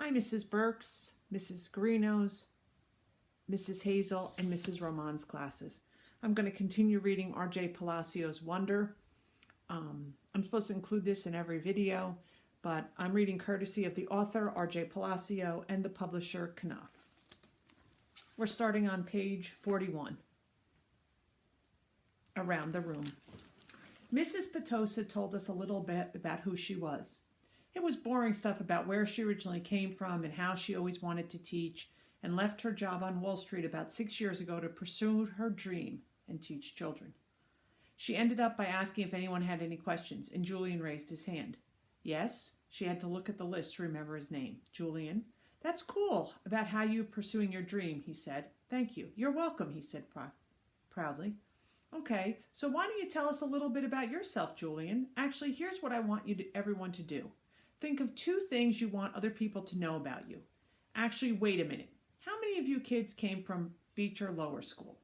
Hi, Mrs. Burks, Mrs. Garino's, Mrs. Hazel, and Mrs. Roman's classes. I'm going to continue reading RJ Palacio's Wonder. I'm supposed to include this in every video, but I'm reading courtesy of the author, RJ Palacio, and the publisher, Knopf. We're starting on page 41. Around the room. Mrs. Petosa told us a little bit about who she was. It was boring stuff about where she originally came from and how she always wanted to teach, and left her job on Wall Street about 6 years ago to pursue her dream and teach children. She ended up by asking if anyone had any questions, and Julian raised his hand. Yes, she had to look at the list to remember his name. Julian. That's cool about how you're pursuing your dream, he said. Thank you. You're welcome, he said proudly. Okay, so why don't you tell us a little bit about yourself, Julian? Actually, here's what I want everyone to do. Think of 2 things you want other people to know about you. Actually, wait a minute. How many of you kids came from Beecher Lower School?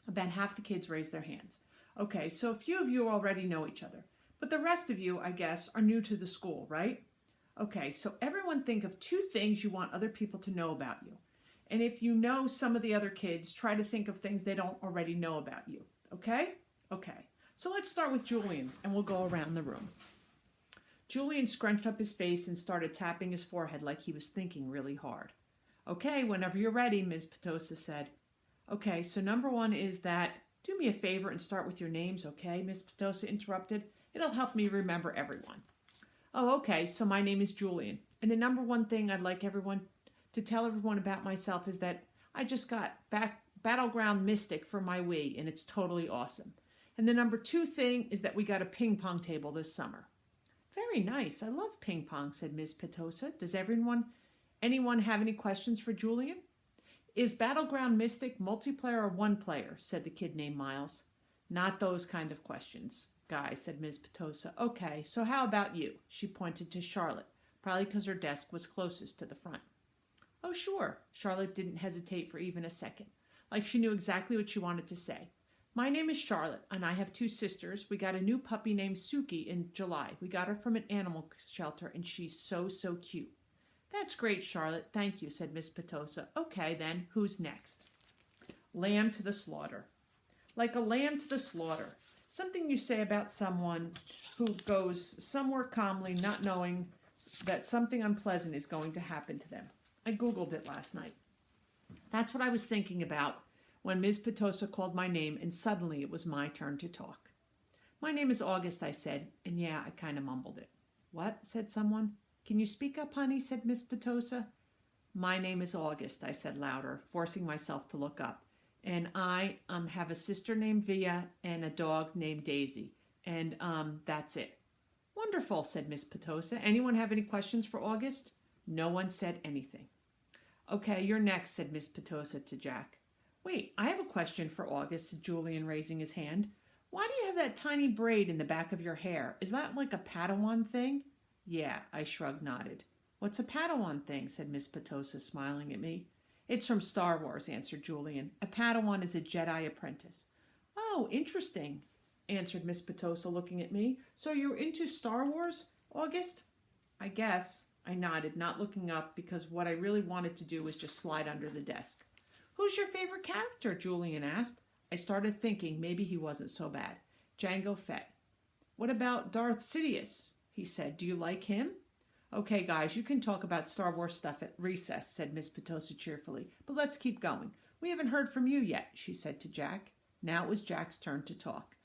About half the kids raised their hands. Okay, so a few of you already know each other, but the rest of you, I guess, are new to the school, right? Okay, so everyone think of 2 things you want other people to know about you. And if you know some of the other kids, try to think of things they don't already know about you. Okay? Okay. So let's start with Julian, and we'll go around the room. Julian scrunched up his face and started tapping his forehead like he was thinking really hard. Okay, whenever you're ready, Ms. Petosa said. Okay, so number 1 is that, do me a favor and start with your names, okay? Ms. Petosa interrupted. It'll help me remember everyone. Oh, okay, so my name is Julian. And the number 1 thing I'd like everyone to tell everyone about myself is that I just got Battleground Mystic for my Wii, and it's totally awesome. And the number 2 thing is that we got a ping pong table this summer. Very nice. I love ping pong, said Ms. Petosa. Does anyone have any questions for Julian? Is Battleground Mystic multiplayer or 1 player? Said the kid named Miles. Not those kind of questions, guys, said Ms. Petosa. Okay, so how about you? She pointed to Charlotte, probably because her desk was closest to the front. Oh, sure. Charlotte didn't hesitate for even a second, like she knew exactly what she wanted to say. My name is Charlotte, and I have 2 sisters. We got a new puppy named Suki in July. We got her from an animal shelter, and she's so cute. That's great, Charlotte. Thank you, said Miss Petosa. Okay, then, who's next? Lamb to the slaughter. Like a lamb to the slaughter. Something you say about someone who goes somewhere calmly, not knowing that something unpleasant is going to happen to them. I Googled it last night. That's what I was thinking about when Ms. Petosa called my name, and suddenly it was my turn to talk. My name is August, I said, and yeah, I kind of mumbled it. What? Said someone. Can you speak up, honey? Said Ms. Petosa. My name is August, I said louder, forcing myself to look up. And I have a sister named Via and a dog named Daisy. And that's it. Wonderful, said Ms. Petosa. Anyone have any questions for August? No one said anything. Okay, you're next, said Ms. Petosa to Jack. Wait, I have a question for August, said Julian, raising his hand. Why do you have that tiny braid in the back of your hair? Is that like a Padawan thing? Yeah, I shrugged, nodded. What's a Padawan thing? Said Miss Petosa, smiling at me. It's from Star Wars, answered Julian. A Padawan is a Jedi apprentice. Oh, interesting, answered Miss Petosa, looking at me. So you're into Star Wars, August? I guess. I nodded, not looking up, because what I really wanted to do was just slide under the desk. Who's your favorite character? Julian asked. I started thinking maybe he wasn't so bad. Jango Fett. What about Darth Sidious? He said. Do you like him? Okay, guys, you can talk about Star Wars stuff at recess, said Miss Petosa cheerfully. But let's keep going. We haven't heard from you yet, she said to Jack. Now it was Jack's turn to talk.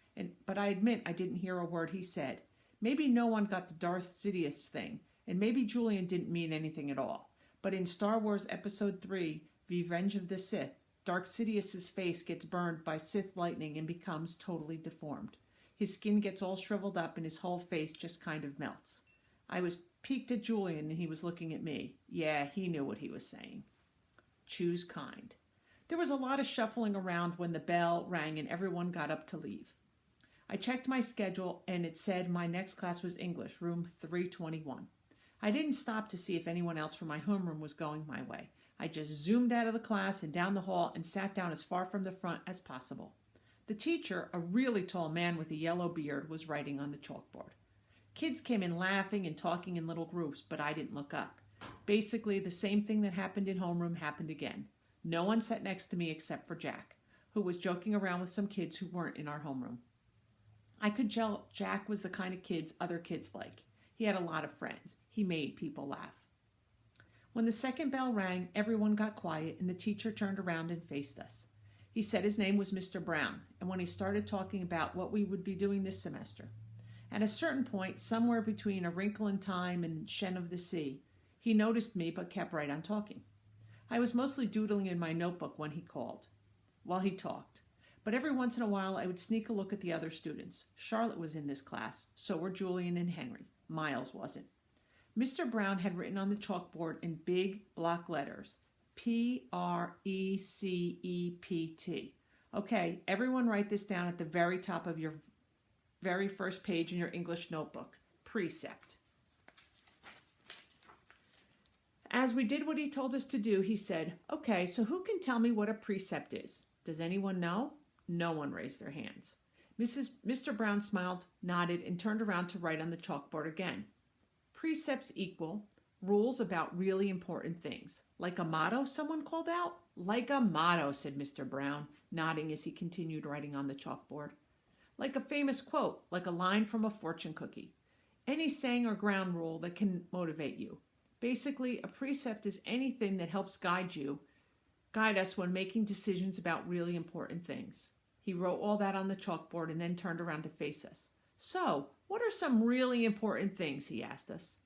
But I admit I didn't hear a word he said. Maybe no one got the Darth Sidious thing, and maybe Julian didn't mean anything at all. But in Star Wars Episode 3, Revenge of the Sith, Darth Sidious's face gets burned by Sith lightning and becomes totally deformed. His skin gets all shriveled up and his whole face just kind of melts. I was peeked at Julian and he was looking at me. Yeah, he knew what he was saying. Choose kind. There was a lot of shuffling around when the bell rang and everyone got up to leave. I checked my schedule and it said my next class was English, room 321. I didn't stop to see if anyone else from my homeroom was going my way. I just zoomed out of the class and down the hall and sat down as far from the front as possible. The teacher, a really tall man with a yellow beard, was writing on the chalkboard. Kids came in laughing and talking in little groups, but I didn't look up. Basically, the same thing that happened in homeroom happened again. No one sat next to me except for Jack, who was joking around with some kids who weren't in our homeroom. I could tell Jack was the kind of kids other kids like. He had a lot of friends. He made people laugh. When the second bell rang, everyone got quiet and the teacher turned around and faced us. He said his name was Mr. Brown, and when he started talking about what we would be doing this semester. At a certain point, somewhere between A Wrinkle in Time and Shen of the Sea, he noticed me but kept right on talking. I was mostly doodling in my notebook while he talked. But every once in a while, I would sneak a look at the other students. Charlotte was in this class, so were Julian and Henry. Miles wasn't. Mr. Brown had written on the chalkboard in big block letters, Precept. Okay, everyone write this down at the very top of your very first page in your English notebook. Precept. As we did what he told us to do, he said, okay, so who can tell me what a precept is? Does anyone know? No one raised their hands. Mr. Brown smiled, nodded, and turned around to write on the chalkboard again. Precepts equal rules about really important things. Like a motto, someone called out. Like a motto, said Mr. Brown, nodding as he continued writing on the chalkboard. Like a famous quote, like a line from a fortune cookie. Any saying or ground rule that can motivate you. Basically, a precept is anything that helps guide us when making decisions about really important things. He wrote all that on the chalkboard and then turned around to face us. So, what are some really important things, he asked us.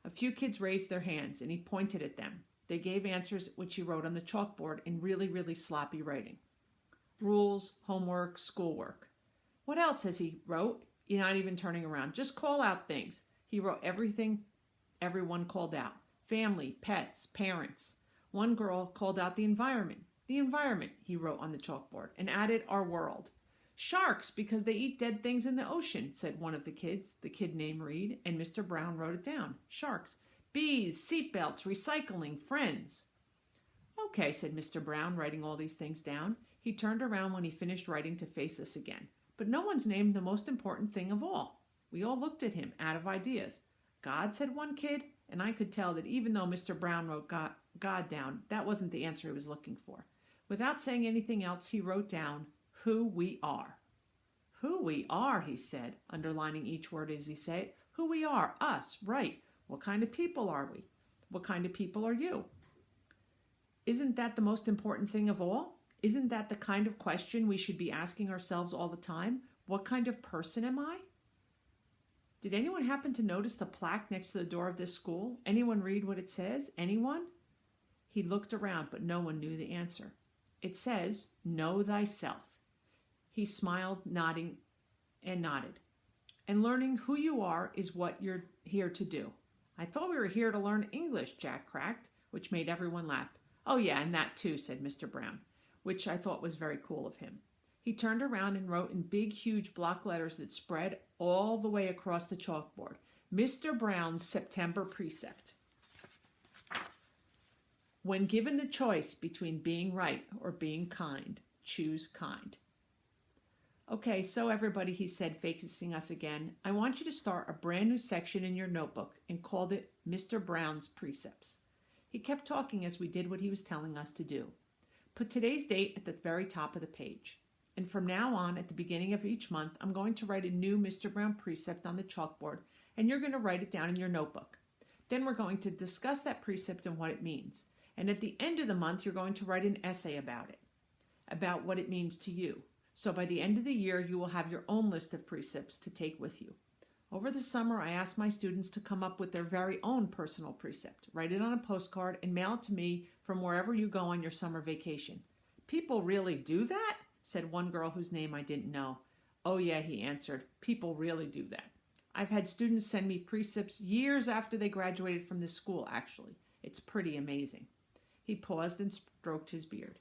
A few kids raised their hands and he pointed at them. They gave answers which he wrote on the chalkboard in really, really sloppy writing. Rules, homework, schoolwork. What else has he wrote? You're not even turning around. Just call out things. He wrote everything everyone called out. Family, pets, parents. One girl called out the environment. The environment, he wrote on the chalkboard, and added our world. Sharks, because they eat dead things in the ocean, said one of the kids, the kid named Reed, and Mr. Brown wrote it down. Sharks. Bees, seatbelts, recycling, friends. Okay, said Mr. Brown, writing all these things down. He turned around when he finished writing to face us again. But no one's named the most important thing of all. We all looked at him, out of ideas. God, said one kid, and I could tell that even though Mr. Brown wrote God down, that wasn't the answer he was looking for. Without saying anything else, he wrote down, who we are. Who we are, he said, underlining each word as he said it. Who we are, us, right. What kind of people are we? What kind of people are you? Isn't that the most important thing of all? Isn't that the kind of question we should be asking ourselves all the time? What kind of person am I? Did anyone happen to notice the plaque next to the door of this school? Anyone read what it says? Anyone? He looked around, but no one knew the answer. It says, know thyself. He smiled, nodded. And learning who you are is what you're here to do. I thought we were here to learn English, Jack cracked, which made everyone laugh. Oh yeah, and that too, said Mr. Brown, which I thought was very cool of him. He turned around and wrote in big, huge block letters that spread all the way across the chalkboard, Mr. Brown's September Precept. When given the choice between being right or being kind, choose kind. Okay, so everybody, he said, facing us again, I want you to start a brand new section in your notebook and called it Mr. Brown's Precepts. He kept talking as we did what he was telling us to do. Put today's date at the very top of the page. And from now on, at the beginning of each month, I'm going to write a new Mr. Brown precept on the chalkboard, and you're going to write it down in your notebook. Then we're going to discuss that precept and what it means. And at the end of the month, you're going to write an essay about what it means to you. So by the end of the year, you will have your own list of precepts to take with you. Over the summer, I asked my students to come up with their very own personal precept, write it on a postcard, and mail it to me from wherever you go on your summer vacation. People really do that? Said one girl whose name I didn't know. Oh yeah, he answered, people really do that. I've had students send me precepts years after they graduated from this school, actually. It's pretty amazing. He paused and stroked his beard.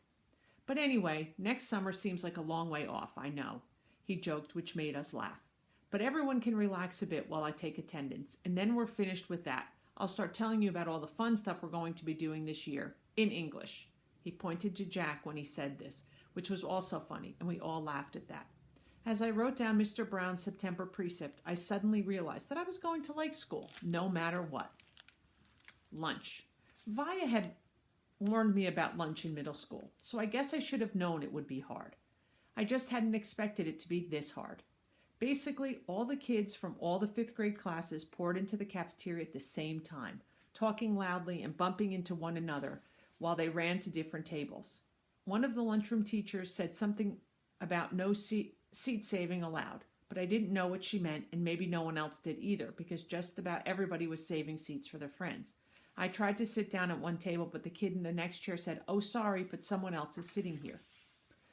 But anyway, next summer seems like a long way off, I know, he joked, which made us laugh. But everyone can relax a bit while I take attendance, and then we're finished with that. I'll start telling you about all the fun stuff we're going to be doing this year, in English. He pointed to Jack when he said this, which was also funny, and we all laughed at that. As I wrote down Mr. Brown's September precept, I suddenly realized that I was going to like school, no matter what. lunch. Via had warned me about lunch in middle school, so I guess I should have known it would be hard. I just hadn't expected it to be this hard. Basically, all the kids from all the 5th grade classes poured into the cafeteria at the same time, talking loudly and bumping into one another while they ran to different tables. One of the lunchroom teachers said something about no seat saving allowed, but I didn't know what she meant, and maybe no one else did either, because just about everybody was saving seats for their friends. I tried to sit down at one table, but the kid in the next chair said, "Oh, sorry, but someone else is sitting here."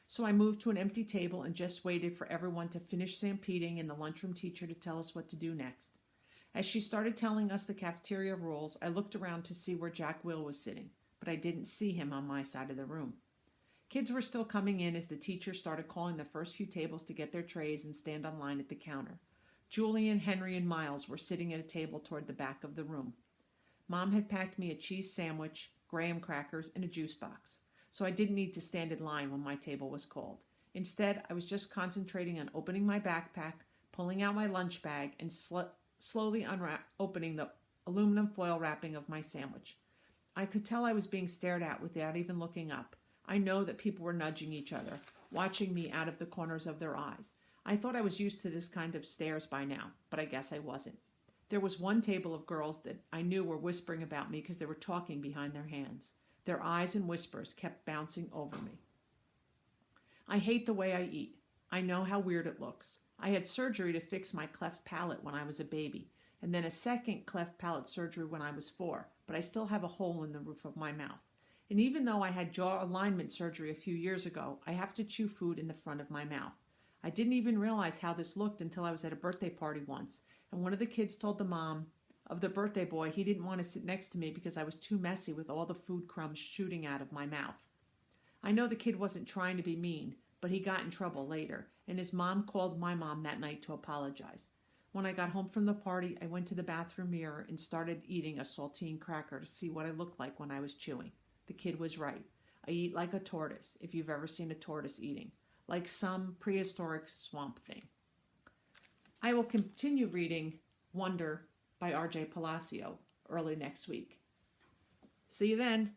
So I moved to an empty table and just waited for everyone to finish stampeding and the lunchroom teacher to tell us what to do next. As she started telling us the cafeteria rules, I looked around to see where Jack Will was sitting, but I didn't see him on my side of the room. Kids were still coming in as the teacher started calling the first few tables to get their trays and stand on line at the counter. Julian, Henry, and Miles were sitting at a table toward the back of the room. Mom had packed me a cheese sandwich, graham crackers, and a juice box, so I didn't need to stand in line when my table was called. Instead, I was just concentrating on opening my backpack, pulling out my lunch bag, and slowly opening the aluminum foil wrapping of my sandwich. I could tell I was being stared at without even looking up. I know that people were nudging each other, watching me out of the corners of their eyes. I thought I was used to this kind of stares by now, but I guess I wasn't. There was one table of girls that I knew were whispering about me because they were talking behind their hands. Their eyes and whispers kept bouncing over me. I hate the way I eat. I know how weird it looks. I had surgery to fix my cleft palate when I was a baby, and then a second cleft palate surgery when I was 4, but I still have a hole in the roof of my mouth. And even though I had jaw alignment surgery a few years ago, I have to chew food in the front of my mouth. I didn't even realize how this looked until I was at a birthday party once, and one of the kids told the mom of the birthday boy he didn't want to sit next to me because I was too messy with all the food crumbs shooting out of my mouth. I know the kid wasn't trying to be mean, but he got in trouble later, and his mom called my mom that night to apologize. When I got home from the party, I went to the bathroom mirror and started eating a saltine cracker to see what I looked like when I was chewing. The kid was right. I eat like a tortoise, if you've ever seen a tortoise eating, like some prehistoric swamp thing. I will continue reading Wonder by RJ Palacio early next week. See you then.